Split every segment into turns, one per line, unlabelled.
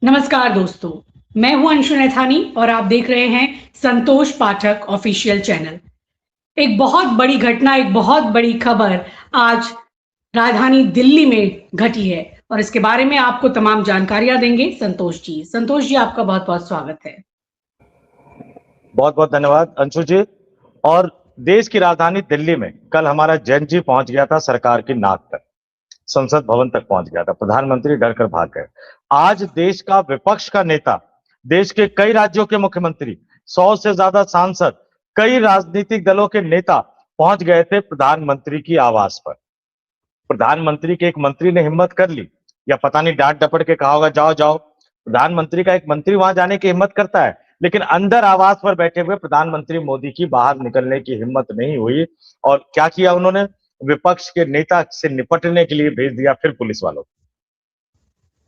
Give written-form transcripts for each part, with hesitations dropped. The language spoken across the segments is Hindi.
नमस्कार दोस्तों, मैं हूं अंशु नैथानी और आप देख रहे हैं संतोष पाठक ऑफिशियल चैनल। एक बहुत बड़ी घटना, एक बहुत बड़ी खबर आज राजधानी दिल्ली में घटी है और इसके बारे में आपको तमाम जानकारियां देंगे संतोष जी। संतोष जी, आपका बहुत बहुत स्वागत है।
बहुत बहुत धन्यवाद अंशु जी। और देश की राजधानी दिल्ली में कल हमारा जैन जी पहुंच गया था सरकार की नाक तक, संसद भवन तक पहुंच गया था। प्रधानमंत्री डर कर भाग गए। आज देश का विपक्ष का नेता, देश के कई राज्यों के मुख्यमंत्री, 100 से ज्यादा सांसद, कई राजनीतिक दलों के नेता पहुंच गए थे प्रधानमंत्री की आवास पर। प्रधानमंत्री के एक मंत्री ने हिम्मत कर ली, या पता नहीं डांट डपट के कहा होगा जाओ जाओ। प्रधानमंत्री का एक मंत्री वहां जाने की हिम्मत करता है, लेकिन अंदर आवास पर बैठे हुए प्रधानमंत्री मोदी की बाहर निकलने की हिम्मत नहीं हुई। और क्या किया उन्होंने? विपक्ष के नेता से निपटने के लिए भेज दिया फिर पुलिस वालों को।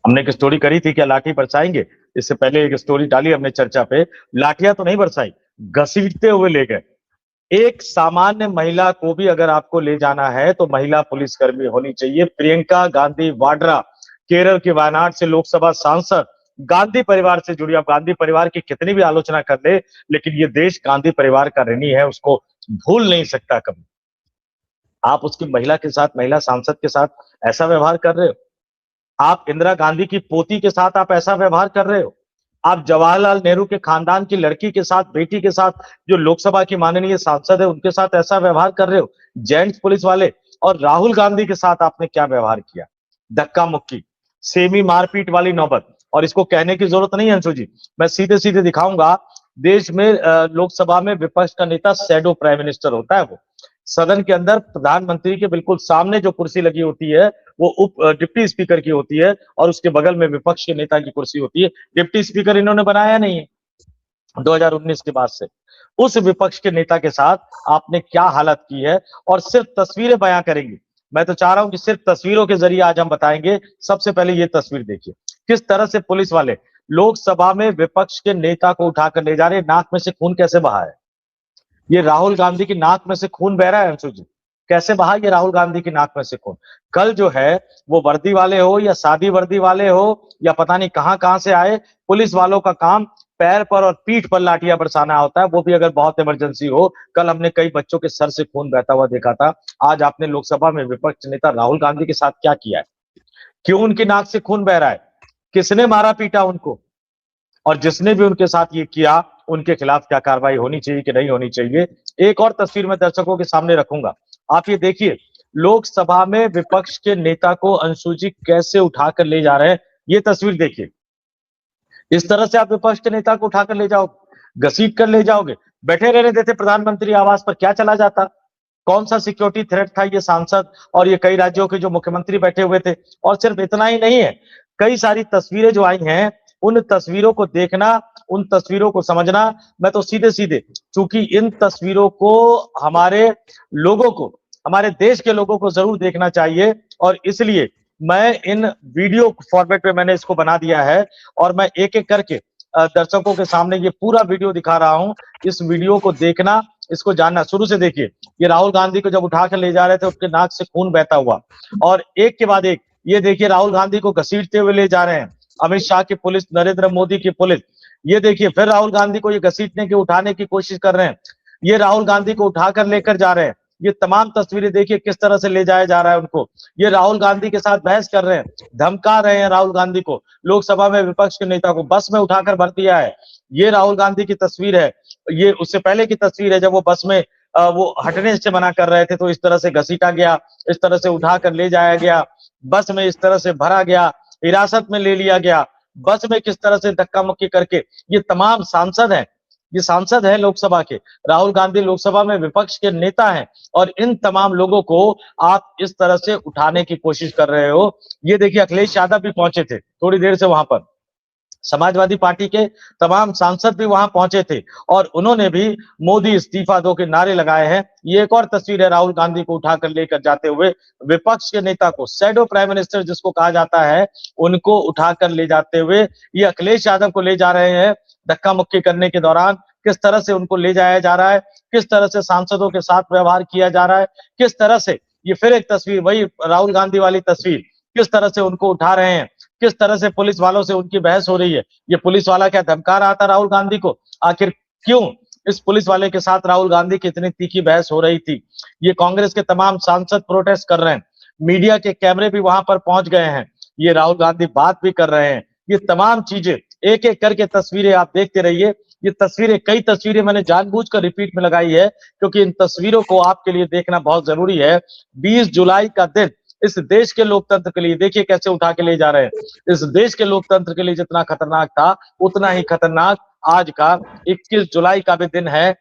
हमने एक स्टोरी करी थी, क्या लाठी बरसाएंगे? इससे पहले एक स्टोरी डाली हमने चर्चा पे। लाठियां तो नहीं बरसाई, घसीटते हुए ले गए। एक सामान्य महिला को भी अगर आपको ले जाना है तो महिला पुलिसकर्मी होनी चाहिए। प्रियंका गांधी वाड्रा, केरल के वायनाड से लोकसभा सांसद, गांधी परिवार से जुड़ी। आप गांधी परिवार की कितनी भी आलोचना कर ले, लेकिन ये देश गांधी परिवार का ऋणी है, उसको भूल नहीं सकता कभी। आप उसकी महिला के साथ, महिला सांसद के साथ ऐसा व्यवहार कर रहे हो। आप इंदिरा गांधी की पोती के साथ आप ऐसा व्यवहार कर रहे हो। आप जवाहरलाल नेहरू के खानदान की लड़की के साथ, बेटी के साथ, जो लोकसभा की माननीय सांसद है, उनके साथ ऐसा व्यवहार कर रहे हो। जेंट्स पुलिस वाले। और राहुल गांधी के साथ आपने क्या व्यवहार किया? धक्का मुक्की, सेमी मारपीट वाली नौबत। और इसको कहने की जरूरत नहीं है अंशु जी, मैं सीधे सीधे दिखाऊंगा। देश में लोकसभा में विपक्ष का नेता शैडो प्राइम मिनिस्टर होता है। वो सदन के अंदर प्रधानमंत्री के बिल्कुल सामने जो कुर्सी लगी होती है वो उप डिप्टी स्पीकर की होती है, और उसके बगल में विपक्ष के नेता की कुर्सी होती है। डिप्टी स्पीकर इन्होंने बनाया नहीं है 2019 के बाद से। उस विपक्ष के नेता के साथ आपने क्या हालत की है, और सिर्फ तस्वीरें बयां करेंगे। मैं तो चाह रहा हूं कि सिर्फ तस्वीरों के जरिए आज हम बताएंगे। सबसे पहले ये तस्वीर देखिए, किस तरह से पुलिस वाले लोकसभा में विपक्ष के नेता को उठाकर ले जा रहे। नाक में से खून कैसे बहा है? ये राहुल गांधी की नाक में से खून बह रहा है अंशु जी। कैसे बहा ये राहुल गांधी की नाक में से खून? कल जो है वो वर्दी वाले हो या सादी वर्दी वाले हो या पता नहीं कहां कहां से आए, पुलिस वालों का काम पैर पर और पीठ पर लाठियां बरसाना होता है, वो भी अगर बहुत इमरजेंसी हो। कल हमने कई बच्चों के सर से खून बहता हुआ देखा था। आज आपने लोकसभा में विपक्ष नेता राहुल गांधी के साथ क्या किया है? क्यों उनकी नाक से खून बह रहा है? किसने मारा पीटा उनको? और जिसने भी उनके साथ ये किया, उनके खिलाफ क्या कार्रवाई होनी चाहिए कि नहीं होनी चाहिए? एक और तस्वीर मैं दर्शकों के सामने रखूंगा। आप ये देखिए, लोकसभा में विपक्ष के नेता को अंशु जी कैसे उठाकर ले जा रहे हैं। ये तस्वीर देखिए। इस तरह से आप विपक्ष के नेता को उठाकर ले जाओगे, घसीट कर ले जाओगे? बैठे रहने देते प्रधानमंत्री आवास पर, क्या चला जाता? कौन सा सिक्योरिटी थ्रेट था? ये सांसद और ये कई राज्यों के जो मुख्यमंत्री बैठे हुए थे। और सिर्फ इतना ही नहीं है, कई सारी तस्वीरें जो आई हैं, उन तस्वीरों को देखना, उन तस्वीरों को समझना। मैं तो सीधे सीधे, चूंकि इन तस्वीरों को हमारे लोगों को, हमारे देश के लोगों को जरूर देखना चाहिए, और इसलिए मैं इन वीडियो फॉर्मेट में मैंने इसको बना दिया है। और मैं एक एक करके दर्शकों के सामने ये पूरा वीडियो दिखा रहा हूं। इस वीडियो को देखना, इसको जानना। शुरू से देखिए, ये राहुल गांधी को जब उठाकर ले जा रहे थे, उसके नाक से खून बहता हुआ, और एक के बाद एक ये देखिए राहुल गांधी को घसीटते हुए ले जा रहे हैं अमित शाह की पुलिस, नरेंद्र मोदी की पुलिस। ये देखिए फिर राहुल गांधी को ये घसीटने की, उठाने की कोशिश कर रहे हैं। ये राहुल गांधी को उठाकर लेकर जा रहे हैं। ये तमाम तस्वीरें देखिए किस तरह से ले जाया जा रहा है उनको। ये राहुल गांधी के साथ बहस कर रहे हैं, धमका रहे हैं राहुल गांधी को। लोकसभा में विपक्ष के नेता को बस में उठाकर भर दिया है। ये राहुल गांधी की तस्वीर है। ये उससे पहले की तस्वीर है, जब वो बस में वो हटने से मना कर रहे थे, तो इस तरह से घसीटा गया, इस तरह से उठाकर ले जाया गया, बस में इस तरह से भरा गया, हिरासत में ले लिया गया, बस में किस तरह से धक्का मुक्की करके। ये तमाम सांसद हैं, ये सांसद है लोकसभा के। राहुल गांधी लोकसभा में विपक्ष के नेता हैं, और इन तमाम लोगों को आप इस तरह से उठाने की कोशिश कर रहे हो। ये देखिए अखिलेश यादव भी पहुंचे थे थोड़ी देर से वहां पर, समाजवादी पार्टी के तमाम सांसद भी वहां पहुंचे थे, और उन्होंने भी मोदी इस्तीफा दो के नारे लगाए हैं। ये एक और तस्वीर है राहुल गांधी को उठाकर लेकर जाते हुए। विपक्ष के नेता को, शैडो प्राइम मिनिस्टर जिसको कहा जाता है, उनको उठाकर ले जाते हुए ये अखिलेश यादव को ले जा रहे हैं। धक्का मुक्की करने के दौरान किस तरह से उनको ले जाया जा रहा है, किस तरह से सांसदों के साथ व्यवहार किया जा रहा है, किस तरह से ये फिर एक तस्वीर, वही राहुल गांधी वाली तस्वीर, किस तरह से उनको उठा रहे हैं, किस तरह से पुलिस वालों से उनकी बहस हो रही है। ये पुलिस वाला क्या धमका रहा था राहुल गांधी को? आखिर क्यों इस पुलिस वाले के साथ राहुल गांधी की इतनी तीखी बहस हो रही थी? ये कांग्रेस के तमाम सांसद प्रोटेस्ट कर रहे हैं, मीडिया के कैमरे भी वहां पर पहुंच गए हैं, ये राहुल गांधी बात भी कर रहे हैं। ये तमाम चीजें एक एक करके तस्वीरें आप देखते रहिए। ये तस्वीरें, कई तस्वीरें मैंने जानबूझकर रिपीट में लगाई है क्योंकि इन तस्वीरों को आपके लिए देखना बहुत जरूरी है। 20 जुलाई का दिन इस देश के लोकतंत्र के लिए देखिए कैसे उठा के ले जा रहे हैं। इस देश के लोकतंत्र के लिए जितना खतरनाक था उतना ही खतरनाक आज का 21 जुलाई का भी दिन है।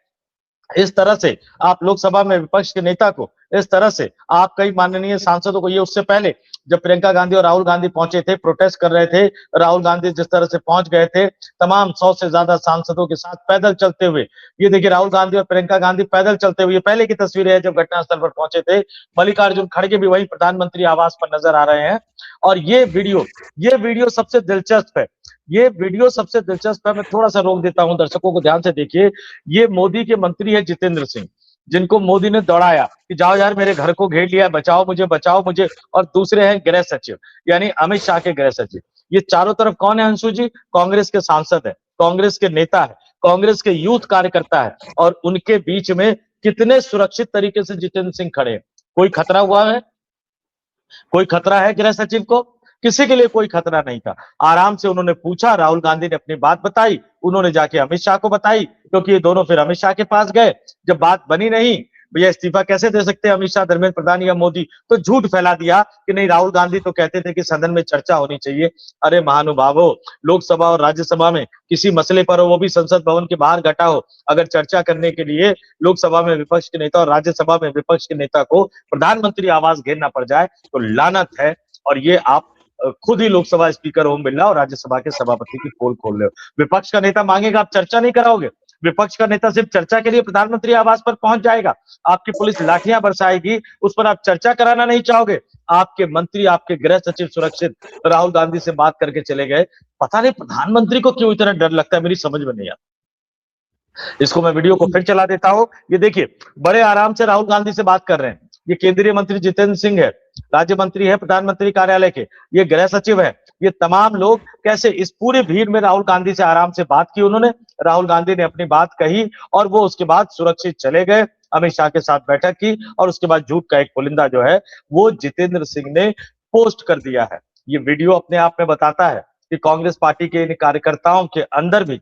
इस तरह से आप लोकसभा में विपक्ष के नेता को, इस तरह से आप कई माननीय सांसदों को, ये उससे पहले जब प्रियंका गांधी और राहुल गांधी पहुंचे थे, प्रोटेस्ट कर रहे थे, राहुल गांधी जिस तरह से पहुंच गए थे तमाम 100 से ज्यादा सांसदों के साथ पैदल चलते हुए। ये देखिए राहुल गांधी और प्रियंका गांधी पैदल चलते हुए, पहले की तस्वीरें है जब घटनास्थल पर पहुंचे थे। मल्लिकार्जुन खड़गे भी वही प्रधानमंत्री आवास पर नजर आ रहे हैं। और ये वीडियो सबसे दिलचस्प है। ये वीडियो सबसे दिलचस्प है। मैं थोड़ा सा रोक देता हूं, दर्शकों को ध्यान से देखिए। ये मोदी के मंत्री है जितेंद्र सिंह, जिनको मोदी ने दौड़ाया कि जाओ यार मेरे घर को घेर लिया, बचाओ मुझे। और दूसरे हैं गृह सचिव, यानी अमित शाह के गृह सचिव। ये चारों तरफ कौन है अंशु जी? कांग्रेस के सांसद है, कांग्रेस के नेता है, कांग्रेस के यूथ कार्यकर्ता है। और उनके बीच में कितने सुरक्षित तरीके से जितेंद्र सिंह खड़े हैं। कोई खतरा हुआ है? कोई खतरा है गृह सचिव को? किसी के लिए कोई खतरा नहीं था। आराम से उन्होंने पूछा, राहुल गांधी ने अपनी बात बताई, उन्होंने जाके अमित शाह को बताई, क्योंकि ये दोनों फिर अमित शाह के पास गए। जब बात बनी नहीं, भैया इस्तीफा कैसे दे सकते हैं अमित शाह, धर्मेंद्र प्रधान या मोदी, तो झूठ फैला दिया कि नहीं राहुल गांधी तो कहते थे कि सदन में चर्चा होनी चाहिए। अरे महानुभावों, लोकसभा और राज्यसभा में किसी मसले पर हो, वो भी संसद भवन के बाहर घटा हो, अगर चर्चा करने के लिए लोकसभा में विपक्ष के नेता और राज्यसभा में विपक्ष के नेता को प्रधानमंत्री आवास घेरना पड़ जाए तो लानत है। और ये आप खुद ही लोकसभा स्पीकर ओम बिरला और राज्यसभा के सभापति की पोल खोल रहे हो। विपक्ष का नेता मांगेगा, आप चर्चा नहीं कराओगे। विपक्ष का नेता सिर्फ चर्चा के लिए प्रधानमंत्री आवास पर पहुंच जाएगा, आपकी पुलिस लाठियां बरसाएगी, उस पर आप चर्चा कराना नहीं चाहोगे। आपके मंत्री, आपके गृह सचिव सुरक्षित राहुल गांधी से बात करके चले गए। पता नहीं प्रधानमंत्री को क्यों इतना डर लगता है, मेरी समझ में नहीं आता। इसको मैं वीडियो को फिर चला देता हूं। ये देखिए बड़े आराम से राहुल गांधी से बात कर रहे हैं। ये केंद्रीय मंत्री जितेंद्र सिंह है, राज्य मंत्री है प्रधानमंत्री कार्यालय के, ये गृह सचिव है। ये तमाम लोग कैसे इस पूरी भीड़ में राहुल गांधी से आराम से बात की उन्होंने। राहुल गांधी ने अपनी बात कही और वो उसके बाद सुरक्षित चले गए, अमित शाह के साथ बैठक की और उसके बाद झूठ का एक पुलिंदा जो है वो जितेंद्र सिंह ने पोस्ट कर दिया है। ये वीडियो अपने आप में बताता है कि कांग्रेस पार्टी के इन कार्यकर्ताओं के अंदर भी,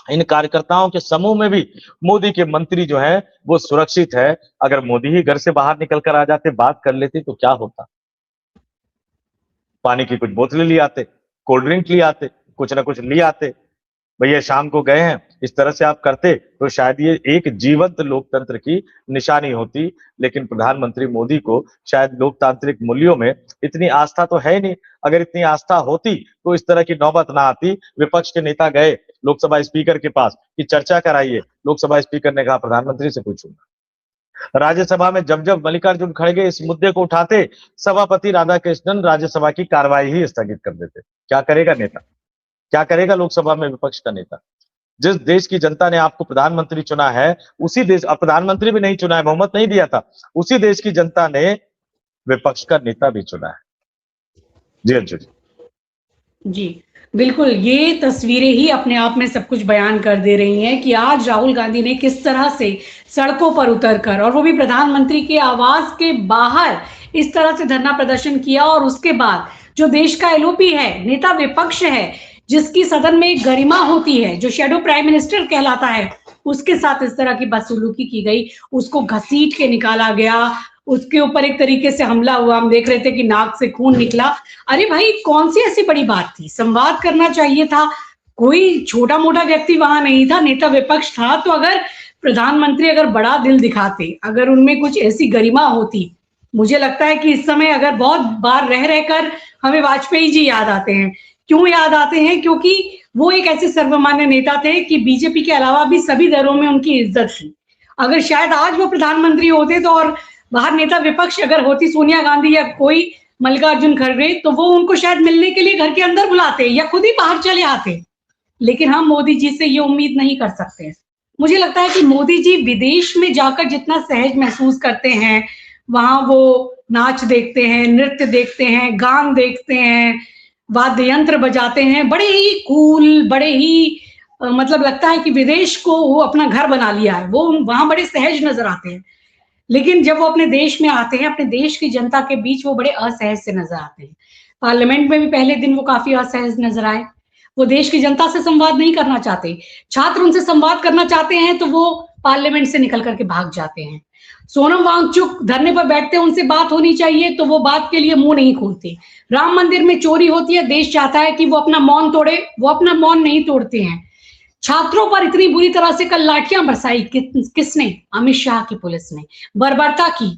इन कार्यकर्ताओं के समूह में भी मोदी के मंत्री जो है वो सुरक्षित है। अगर मोदी ही घर से बाहर निकल कर आ जाते, बात कर लेते तो क्या होता? पानी की कुछ बोतलें ले आते, कोल्ड ड्रिंक ले आते, कुछ ना कुछ ले आते। भैया शाम को गए हैं, इस तरह से आप करते तो शायद ये एक जीवंत लोकतंत्र की निशानी होती। लेकिन प्रधानमंत्री मोदी को शायद लोकतांत्रिक मूल्यों में इतनी आस्था तो है नहीं। अगर इतनी आस्था होती तो इस तरह की नौबत ना आती। विपक्ष के नेता गए लोकसभा स्पीकर के पास कि चर्चा कराइए, लोकसभा स्पीकर ने कहा प्रधानमंत्री से पूछूंगा। राज्यसभा में जब जब मल्लिकार्जुन खड़गे इस मुद्दे को उठाते, सभापति राधाकृष्णन राज्यसभा की कार्रवाई ही स्थगित कर देते। क्या करेगा नेता, क्या करेगा लोकसभा में विपक्ष का नेता? जिस देश की जनता ने आपको प्रधानमंत्री चुना है, उसी देश, अब प्रधानमंत्री भी नहीं चुना है, बहुमत नहीं दिया था, उसी देश की जनता ने विपक्ष का नेता भी चुना है। जी अंशु
जी बिल्कुल, ये तस्वीरें ही अपने आप में सब कुछ बयान कर दे रही हैं कि आज राहुल गांधी ने किस तरह से सड़कों पर उतरकर, और वो भी प्रधानमंत्री के आवास के बाहर, इस तरह से धरना प्रदर्शन किया। और उसके बाद जो देश का एलओपी है, नेता विपक्ष है, जिसकी सदन में गरिमा होती है, जो शैडो प्राइम मिनिस्टर कहलाता है, उसके साथ इस तरह की बदसलूकी की गई, उसको घसीट के निकाला गया, उसके ऊपर एक तरीके से हमला हुआ। हम देख रहे थे कि नाक से खून निकला। अरे भाई, कौन सी ऐसी बड़ी बात थी? संवाद करना चाहिए था, कोई छोटा मोटा व्यक्ति वहां नहीं था, नेता विपक्ष था। तो अगर प्रधानमंत्री अगर बड़ा दिल दिखाते, अगर उनमें कुछ ऐसी गरिमा होती, मुझे लगता है कि इस समय अगर बहुत बार रह रहकर हमें वाजपेयी जी याद आते हैं। क्यों याद आते हैं? क्योंकि वो एक ऐसे सर्वमान्य नेता थे कि बीजेपी के अलावा भी सभी दलों में उनकी इज्जत थी। अगर शायद आज वो प्रधानमंत्री होते तो, और बाहर नेता विपक्ष अगर होती सोनिया गांधी या कोई मल्लिकार्जुन खड़गे, तो वो उनको शायद मिलने के लिए घर के अंदर बुलाते या खुद ही बाहर चले आते। लेकिन हम मोदी जी से ये उम्मीद नहीं कर सकते। मुझे लगता है कि मोदी जी विदेश में जाकर जितना सहज महसूस करते हैं, वहां वो नाच देखते हैं, नृत्य देखते हैं, गान देखते हैं, वाद्य यंत्र बजाते हैं, बड़े ही कूल, बड़े ही मतलब लगता है कि विदेश को वो अपना घर बना लिया है, वो वहाँ बड़े सहज नज़र आते हैं। लेकिन जब वो अपने देश में आते हैं, अपने देश की जनता के बीच वो बड़े असहज से नज़र आते हैं। पार्लियामेंट में भी पहले दिन वो काफ़ी असहज नज़र आए। वो देश की जनता से संवाद नहीं करना चाहते। छात्र उनसे संवाद करना चाहते हैं तो वो पार्लियामेंट से निकल कर के भाग जाते हैं। सोनम वांगचुक धरने पर बैठते हैं, उनसे बात होनी चाहिए तो वो बात के लिए मुँह नहीं खोलते। राम मंदिर में चोरी होती है, देश चाहता है कि वो अपना मौन तोड़े, वो अपना मौन नहीं तोड़ते हैं। छात्रों पर इतनी बुरी तरह से कल लाठियां बरसाई किसने? अमित शाह की पुलिस ने बर्बरता की।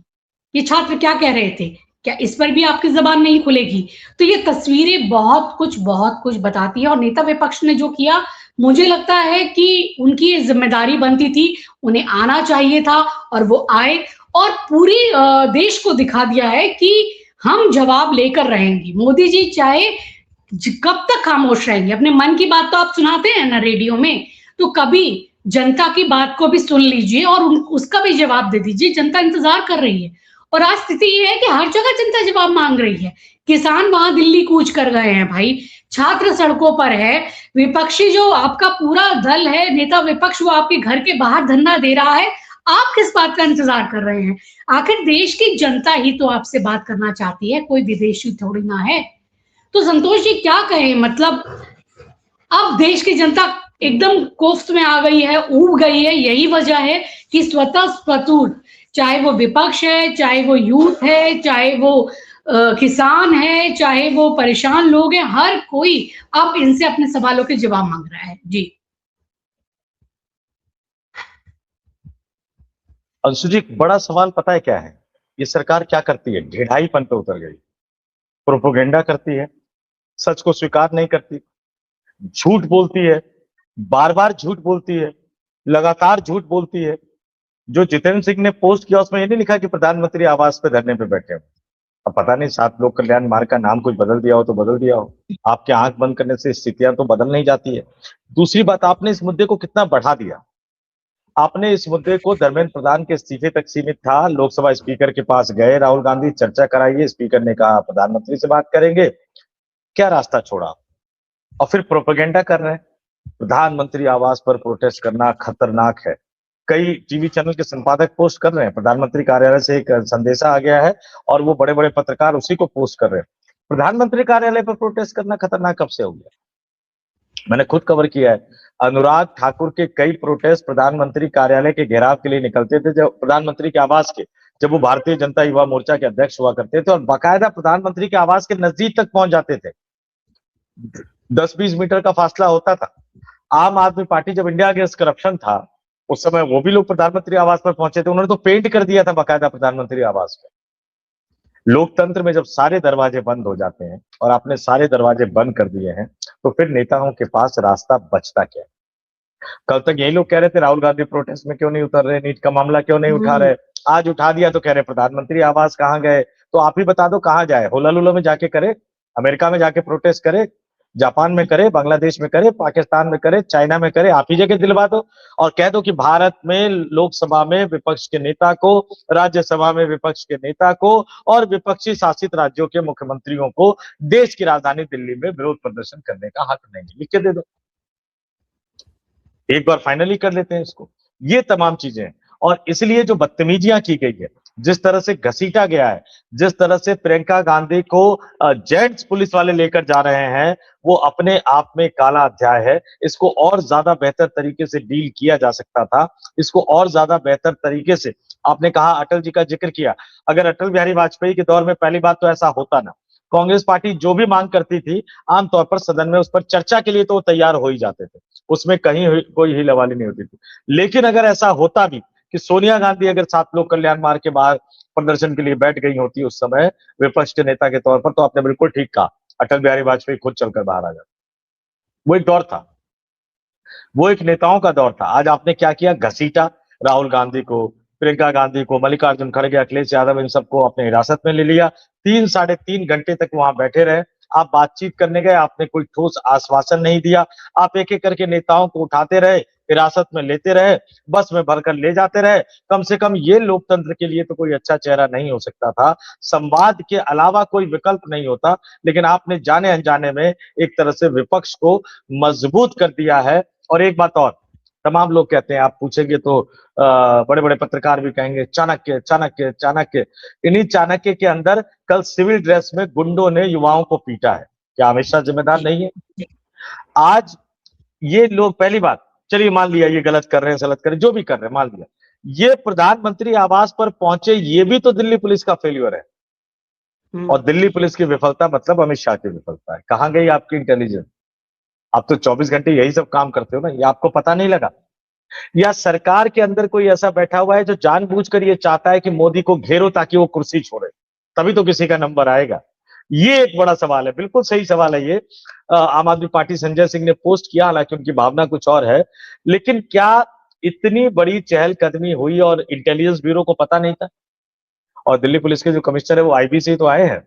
ये छात्र क्या कह रहे थे? क्या इस पर भी आपकी जबान नहीं खुलेगी? तो ये तस्वीरें बहुत कुछ बताती है और नेता विपक्ष ने जो किया, मुझे लगता है कि उनकी ये जिम्मेदारी बनती थी, उन्हें आना चाहिए था और वो आए और पूरी देश को दिखा दिया है कि हम जवाब लेकर रहेंगे। मोदी जी चाहे कब तक खामोश रहेंगे? अपने मन की बात तो आप सुनाते हैं ना रेडियो में, तो कभी जनता की बात को भी सुन लीजिए और उसका भी जवाब दे दीजिए। जनता इंतजार कर रही है और आज स्थिति ये है कि हर जगह जनता जवाब मांग रही है। किसान वहां दिल्ली कूच कर गए हैं भाई, छात्र सड़कों पर है, विपक्षी जो आपका पूरा दल है, नेता विपक्ष, वो आपके घर के बाहर धरना दे रहा है। आप किस बात का इंतजार कर रहे हैं? आखिर देश की जनता ही तो आपसे बात करना चाहती है, कोई विदेशी थोड़ी ना है। तो संतोष जी क्या कहें, मतलब अब देश की जनता एकदम कोफ्त में आ गई है, ऊब गई है। यही वजह है कि स्वतः स्फूर्त, चाहे वो विपक्ष है, चाहे वो यूथ है, चाहे वो किसान है, चाहे वो परेशान लोग हैं, हर कोई अब इनसे अपने सवालों के जवाब मांग रहा है। जी
अंशु जी, बड़ा सवाल पता है क्या है? ये सरकार क्या करती है? ढिढाईपन पे उतर गई, प्रोपोगेंडा करती है, सच को स्वीकार नहीं करती, झूठ बोलती है, बार बार झूठ बोलती है, लगातार झूठ बोलती है। जो जितेंद्र सिंह ने पोस्ट किया उसमें ये नहीं लिखा कि प्रधानमंत्री आवास पे धरने पे बैठे हो। अब पता नहीं सात लोक कल्याण मार्ग का नाम कुछ बदल दिया हो तो बदल दिया हो। आपके आंख बंद करने से स्थितियां तो बदल नहीं जाती है। दूसरी बात, आपने इस मुद्दे को कितना बढ़ा दिया। आपने इस मुद्दे को धर्मेंद्र प्रधान के इस्तीफे तक सीमित था। लोकसभा स्पीकर के पास गए राहुल गांधी, चर्चा कराइए, स्पीकर ने कहा प्रधानमंत्री से बात करेंगे। क्या रास्ता छोड़ा और फिर प्रोपेगेंडा कर रहे हैं। प्रधानमंत्री आवास पर प्रोटेस्ट करना खतरनाक है। कई टीवी चैनल के संपादक पोस्ट कर रहे हैं, प्रधानमंत्री कार्यालय से एक संदेशा आ गया है और वो बड़े बड़े पत्रकार उसी को पोस्ट कर रहे हैं। प्रधानमंत्री कार्यालय पर प्रोटेस्ट करना खतरनाक कब से हो गया? मैंने खुद कवर किया है। अनुराग ठाकुर के कई प्रोटेस्ट प्रधानमंत्री कार्यालय के घेराव के लिए निकलते थे, जब प्रधानमंत्री के आवास के, जब वो भारतीय जनता युवा मोर्चा के अध्यक्ष हुआ करते थे और बाकायदा प्रधानमंत्री के आवास के नजदीक तक पहुंच जाते थे। 10-20 मीटर का फासला होता था। आम आदमी पार्टी जब इंडिया अगेंस्ट करप्शन था, उस समय वो भी लोग प्रधानमंत्री आवास पर पहुंचे थे। उन्होंने तो पेंट कर दिया था बाकायदा प्रधानमंत्री आवास पे। लोकतंत्र में जब सारे दरवाजे बंद हो जाते हैं और आपने सारे दरवाजे बंद कर दिए हैं, तो फिर नेताओं के पास रास्ता बचता क्या है? कल तक यही लोग कह रहे थे राहुल गांधी प्रोटेस्ट में क्यों नहीं उतर रहे, नीट का मामला क्यों नहीं उठा रहे। आज उठा दिया तो कह रहे प्रधानमंत्री आवास कहाँ गए। तो आप ही बता दो कहाँ जाए। होला लुला में जाके करे, अमेरिका में जाके प्रोटेस्ट करे, जापान में करे, बांग्लादेश में करे, पाकिस्तान में करे, चाइना में करे। आप ही जगह दिलवा दो और कह दो कि भारत में लोकसभा में विपक्ष के नेता को, राज्यसभा में विपक्ष के नेता को और विपक्षी शासित राज्यों के मुख्यमंत्रियों को देश की राजधानी दिल्ली में विरोध प्रदर्शन करने का हक नहीं। लिख के दे दो, एक बार फाइनली कर लेते हैं इसको। ये तमाम चीजें हैं और इसलिए जो बदतमीजियां की गई है, जिस तरह से घसीटा गया है, जिस तरह से प्रियंका गांधी को जेंट्स पुलिस वाले लेकर जा रहे हैं, वो अपने आप में काला अध्याय है। इसको और ज्यादा बेहतर तरीके से डील किया जा सकता था। इसको और ज्यादा बेहतर तरीके से, आपने कहा अटल जी का जिक्र किया, अगर अटल बिहारी वाजपेयी के दौर में पहली बात तो ऐसा होता ना। कांग्रेस पार्टी जो भी मांग करती थी, आमतौर पर सदन में उस पर चर्चा के लिए तो तैयार हो ही जाते थे, उसमें कहीं कोई हीलावाली नहीं होती थी। लेकिन अगर ऐसा होता भी कि सोनिया गांधी अगर सात लोक कल्याण मार्ग के बाहर प्रदर्शन के लिए बैठ गई होती उस समय विपक्ष के नेता के तौर पर, तो आपने बिल्कुल ठीक कहा, अटल बिहारी वाजपेयी खुद चलकर बाहर आ जाते। वो एक दौर था, वो एक नेताओं का दौर था। आज आपने क्या किया? घसीटा राहुल गांधी को, प्रियंका गांधी को, मल्लिकार्जुन खड़गे, अखिलेश यादव, इन सबको अपने हिरासत में ले लिया। 3-3.5 घंटे तक वहां बैठे रहे। आप बातचीत करने गए, आपने कोई ठोस आश्वासन नहीं दिया। आप एक एक करके नेताओं को उठाते रहे, हिरासत में लेते रहे, बस में भरकर ले जाते रहे। कम से कम ये लोकतंत्र के लिए तो कोई अच्छा चेहरा नहीं हो सकता था। संवाद के अलावा कोई विकल्प नहीं होता, लेकिन आपने जाने अनजाने में एक तरह से विपक्ष को मजबूत कर दिया है। और एक बात और, तमाम लोग कहते हैं, आप पूछेंगे तो बड़े बड़े पत्रकार भी कहेंगे चाणक्य चाणक्य चाणक्य। इन्हीं चाणक्य के अंदर कल सिविल ड्रेस में गुंडों ने युवाओं को पीटा है। क्या अमित शाह जिम्मेदार नहीं है? आज ये लोग, पहली बात, चलिए मान लिया ये गलत कर रहे हैं, सलत कर रहे हैं, जो भी कर रहे हैं मान लिया, ये प्रधानमंत्री आवास पर पहुंचे, ये भी तो दिल्ली पुलिस का फेल्यूर है। और दिल्ली पुलिस की विफलता मतलब अमित शाह की विफलता है। कहां गई आपकी इंटेलिजेंस? आप तो 24 घंटे यही सब काम करते हो ना, ये आपको पता नहीं लगा? या सरकार के अंदर कोई ऐसा बैठा हुआ है जो जानबूझकर ये चाहता है कि मोदी को घेरो ताकि वो कुर्सी छोड़े, तभी तो किसी का नंबर आएगा? ये एक बड़ा सवाल है, बिल्कुल सही सवाल है ये। आम आदमी पार्टी संजय सिंह ने पोस्ट किया, हालांकि उनकी भावना कुछ और है, लेकिन क्या इतनी बड़ी चहलकदमी हुई और इंटेलिजेंस ब्यूरो को पता नहीं था? और दिल्ली पुलिस के जो कमिश्नर है वो आईबी से ही तो आए हैं,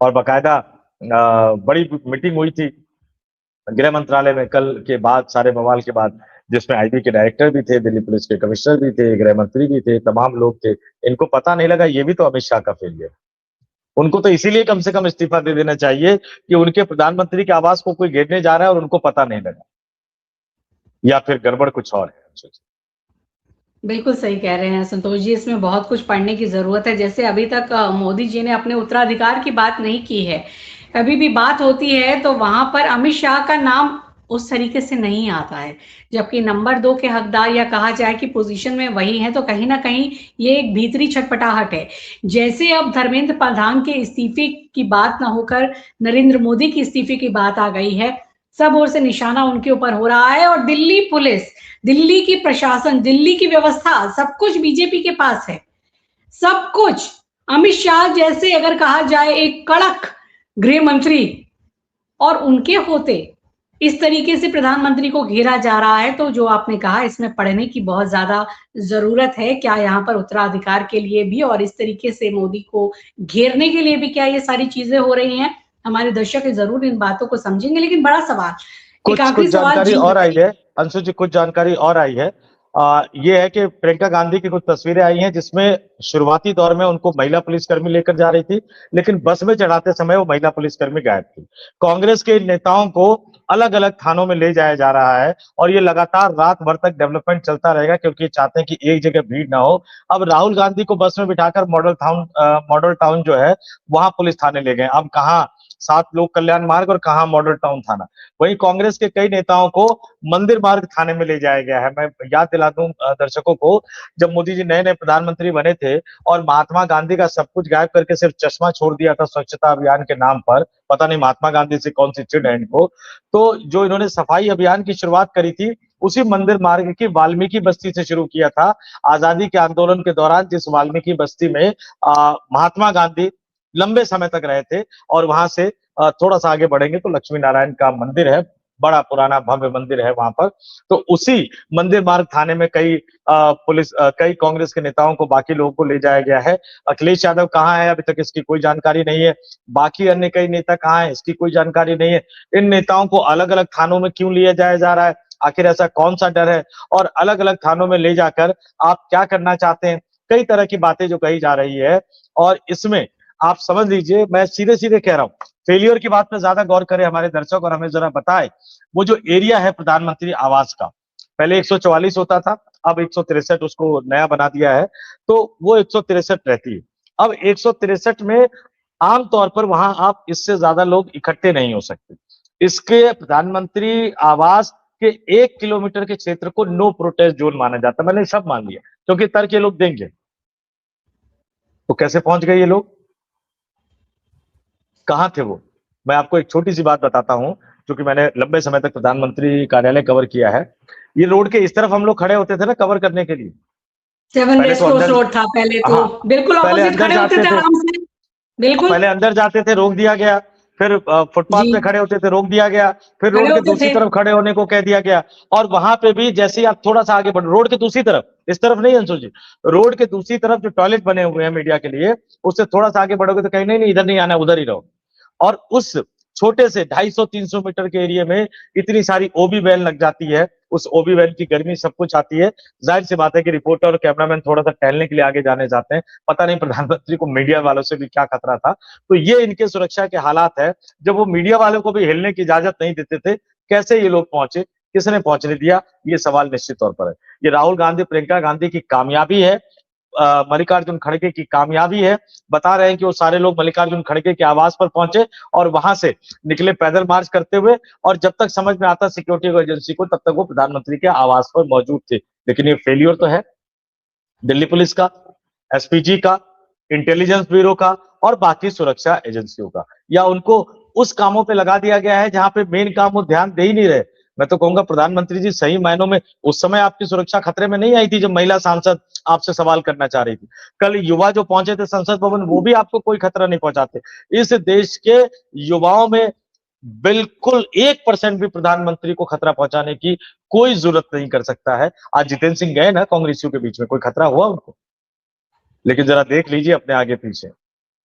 और बाकायदा बड़ी मीटिंग हुई थी गृह मंत्रालय में कल के बाद, सारे बवाल के बाद, जिसमें आईबी के डायरेक्टर भी थे, दिल्ली पुलिस के कमिश्नर भी थे, गृह मंत्री भी थे, तमाम लोग थे। इनको पता नहीं लगा, ये भी तो अमित शाह का फेलियर। उनको तो इसीलिए कम से कम इस्तीफा दे देना चाहिए कि उनके प्रधानमंत्री के आवास को कोई घेरने जा रहा है और उनको पता नहीं लगा, या फिर गड़बड़ कुछ और है।
बिल्कुल सही कह रहे हैं संतोष जी, इसमें बहुत कुछ पढ़ने की जरूरत है। जैसे अभी तक मोदी जी ने अपने उत्तराधिकार की बात नहीं की है, कभी भी बात होती है तो वहां पर अमित शाह का नाम उस तरीके से नहीं आता है, जबकि नंबर 2 के हकदार या कहा जाए कि पोजीशन में वही है, तो कहीं ना कहीं ये एक भीतरी छटपटाहट है। जैसे अब धर्मेंद्र प्रधान के इस्तीफे की बात ना होकर नरेंद्र मोदी की इस्तीफे की बात आ गई है, सब ओर से निशाना उनके ऊपर हो रहा है। और दिल्ली पुलिस, दिल्ली की प्रशासन, दिल्ली की व्यवस्था, सब कुछ बीजेपी के पास है, सब कुछ। अमित शाह जैसे अगर कहा जाए एक कड़क गृह मंत्री, और उनके होते इस तरीके से प्रधानमंत्री को घेरा जा रहा है, तो जो आपने कहा इसमें पढ़ने की बहुत ज्यादा जरूरत है। क्या यहाँ पर उत्तराधिकार के लिए भी और इस तरीके से मोदी को घेरने के लिए भी क्या ये सारी चीजें हो रही हैं? हमारे दर्शक जरूर इन बातों को समझेंगे, लेकिन बड़ा सवाल, एक आखिरी
कुछ
सवाल
जानकारी
जी
और आई है अंशु जी, कुछ जानकारी और आई है। ये है कि प्रियंका गांधी की कुछ तस्वीरें आई हैं जिसमें शुरुआती दौर में उनको महिला पुलिसकर्मी लेकर जा रही थी, लेकिन बस में चढ़ाते समय वो महिला पुलिसकर्मी गायब थी। कांग्रेस के नेताओं को अलग अलग थानों में ले जाया जा रहा है, और ये लगातार रात भर तक डेवलपमेंट चलता रहेगा, क्योंकि ये चाहते हैं कि एक जगह भीड़ ना हो। अब राहुल गांधी को बस में बिठाकर मॉडल टाउन जो है वहां पुलिस थाने ले गए। अब कहाँ 7 लोक कल्याण मार्ग और कहाँ मॉडल टाउन थाना। वहीं कांग्रेस के कई नेताओं को मंदिर मार्ग थाने में ले जाया गया है। मैं याद दिला दूं दर्शकों को, जब मोदी जी नए नए प्रधानमंत्री बने थे और महात्मा गांधी का सब कुछ गायब करके सिर्फ चश्मा छोड़ दिया था स्वच्छता अभियान के नाम पर, पता नहीं महात्मा गांधी से कौन सी चिढ़ है इनको, तो जो इन्होंने सफाई अभियान की शुरुआत करी थी उसी मंदिर मार्ग की वाल्मीकि बस्ती से शुरू किया था। आजादी के आंदोलन के दौरान जिस वाल्मीकि बस्ती में महात्मा गांधी लंबे समय तक रहे थे, और वहां से थोड़ा सा आगे बढ़ेंगे तो लक्ष्मी नारायण का मंदिर है, बड़ा पुराना भव्य मंदिर है वहां पर। तो उसी मंदिर मार्ग थाने में कई कांग्रेस के नेताओं को, बाकी लोगों को ले जाया गया है। अखिलेश यादव कहाँ है अभी तक इसकी कोई जानकारी नहीं है। बाकी अन्य कई नेता कहाँ है इसकी कोई जानकारी नहीं है। इन नेताओं को अलग अलग थानों में क्यों लिया जाया जा रहा है, आखिर ऐसा कौन सा डर है, और अलग अलग थानों में ले जाकर आप क्या करना चाहते हैं? कई तरह की बातें जो कही जा रही है, और इसमें आप समझ लीजिए, मैं सीधे सीधे कह रहा हूं, फेलियर की बात में ज्यादा गौर करें हमारे दर्शक, और हमें जरा बताएं वो जो एरिया है प्रधानमंत्री आवास का, पहले 144 होता था, अब 163 उसको नया बना दिया है, तो वो 163 रहती है। अब 163 में आमतौर पर वहां आप इससे ज्यादा लोग इकट्ठे नहीं हो सकते। इसके प्रधानमंत्री आवास के 1 किलोमीटर के क्षेत्र को नो प्रोटेस्ट जोन माना जाता है। मैंने सब मान लिया, क्योंकि तर्क ये लोग देंगे। तो कैसे पहुंच गए ये लोग, कहां थे वो? मैं आपको एक छोटी सी बात बताता हूं, क्योंकि मैंने लंबे समय तक प्रधानमंत्री कार्यालय कवर किया है। ये रोड के इस तरफ हम लोग खड़े होते थे ना कवर करने के लिए,
7
पहले
रेस
तो
कोर्स
अंदर,
रोड था पहले तो,
हाँ,
बिल्कुल
पहले
ऑपोजिट
अंदर
खड़े होते
जाते
थे
थे,
आराम से, बिल्कुल
पहले अंदर जाते थे रोक दिया गया, फिर फुटपाथ
जी,
पे खड़े होते थे रोक दिया गया, फिर
खड़े
रोड के
होते
दूसरी
थे।
तरफ खड़े होने को कह दिया गया। और वहां पे भी जैसे ही आप थोड़ा सा आगे बढ़ो, रोड के दूसरी तरफ, इस तरफ नहीं अंशु जी, रोड के दूसरी तरफ जो टॉयलेट बने हुए हैं मीडिया के लिए, उससे थोड़ा सा आगे बढ़ोगे तो कहीं नहीं नहीं इधर नहीं आना, उधर ही रहो। और उस छोटे से 250-300 मीटर के एरिया में इतनी सारी ओबी वैन लग जाती है, उस ओबी वैन की गर्मी सब कुछ आती है। जाहिर सी बात है कि रिपोर्टर और कैमरामैन थोड़ा सा टहलने के लिए आगे जाने जाते हैं। पता नहीं प्रधानमंत्री को मीडिया वालों से भी क्या खतरा था। तो ये इनके सुरक्षा के हालात है। जब वो मीडिया वालों को भी हिलने की इजाजत नहीं देते थे, कैसे ये लोग पहुंचे, किसने पहुंचने दिया, ये सवाल निश्चित तौर पर है। ये राहुल गांधी, प्रियंका गांधी की कामयाबी है, मल्लिकार्जुन खड़गे की कामयाबी है। बता रहे हैं कि वो सारे लोग मल्लिकार्जुन खड़गे के आवास पर पहुंचे और वहां से निकले पैदल मार्च करते हुए, और जब तक समझ में आता सिक्योरिटी एजेंसी को, तब तक वो प्रधानमंत्री के आवास पर मौजूद थे। लेकिन ये फेलियर तो है दिल्ली पुलिस का, एसपीजी का, इंटेलिजेंस ब्यूरो का और बाकी सुरक्षा एजेंसियों का, या उनको उस कामों पे लगा दिया गया है जहां पे मेन काम वो ध्यान दे ही नहीं रहे। मैं तो कहूंगा प्रधानमंत्री जी, सही मायनों में उस समय आपकी सुरक्षा खतरे में नहीं आई थी जब महिला सांसद आपसे सवाल करना चाह रही थी। कल युवा जो पहुंचे थे संसद भवन, वो भी आपको कोई खतरा नहीं पहुंचाते। इस देश के युवाओं में बिल्कुल 1% भी प्रधानमंत्री को खतरा पहुंचाने की कोई जरूरत नहीं कर सकता है। आज जितेंद्र सिंह गए ना कांग्रेसियों के बीच में, कोई खतरा हुआ उनको? लेकिन जरा देख लीजिए अपने आगे पीछे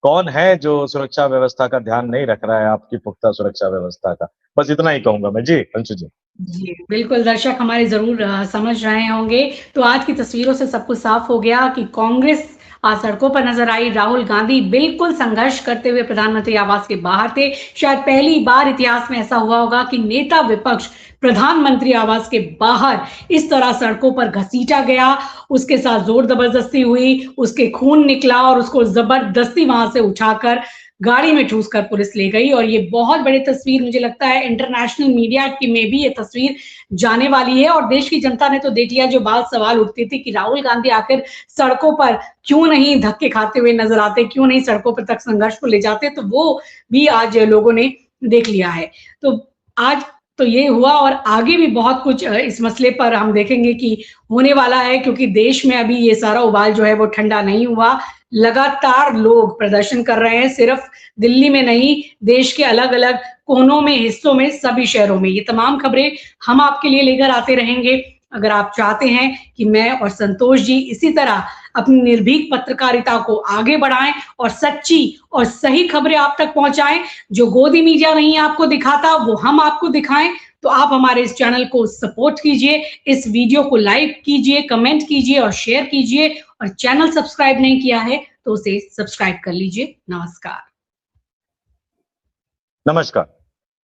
कौन है जो सुरक्षा व्यवस्था का ध्यान नहीं रख रहा है, आपकी पुख्ता सुरक्षा व्यवस्था का। बस इतना ही कहूंगा मैं। जी अंशु जी।
जी, बिल्कुल दर्शक हमारे ज़रूर समझ रहे होंगे। तो आज की तस्वीरों से सब कुछ साफ हो गया कि कांग्रेस आज सड़कों पर नजर आई। राहुल गांधी बिल्कुल संघर्ष करते हुए प्रधानमंत्री आवास के बाहर थे। शायद पहली बार इतिहास में ऐसा हुआ होगा कि नेता विपक्ष प्रधानमंत्री आवास के बाहर इस तरह सड़कों पर घसीटा गया, उसके साथ जोर जबरदस्ती हुई, उसके खून निकला और उसको जबरदस्ती वहां से उठाकर गाड़ी में ठूसकर पुलिस ले गई। और ये बहुत बड़ी तस्वीर, मुझे लगता है इंटरनेशनल मीडिया की में भी ये तस्वीर जाने वाली है और देश की जनता ने तो देख लिया। जो बात सवाल उठती थी कि राहुल गांधी आखिर सड़कों पर क्यों नहीं धक्के खाते हुए नजर आते, क्यों नहीं सड़कों पर तक संघर्ष को ले जाते, तो वो भी आज लोगों ने देख लिया है। तो आज तो ये हुआ और आगे भी बहुत कुछ इस मसले पर हम देखेंगे कि होने वाला है, क्योंकि देश में अभी ये सारा उबाल जो है वो ठंडा नहीं हुआ। लगातार लोग प्रदर्शन कर रहे हैं, सिर्फ दिल्ली में नहीं, देश के अलग अलग कोनों में, हिस्सों में, सभी शहरों में। ये तमाम खबरें हम आपके लिए लेकर आते रहेंगे। अगर आप चाहते हैं कि मैं और संतोष जी इसी तरह अपनी निर्भीक पत्रकारिता को आगे बढ़ाएं और सच्ची और सही खबरें आप तक पहुंचाएं, जो गोदी मीडिया नहीं आपको दिखाता वो हम आपको दिखाएं, तो आप हमारे इस चैनल को सपोर्ट कीजिए, इस वीडियो को लाइक कीजिए, कमेंट कीजिए और शेयर कीजिए, और चैनल सब्सक्राइब नहीं किया है तो उसे सब्सक्राइब कर लीजिए। नमस्कार।
नमस्कार।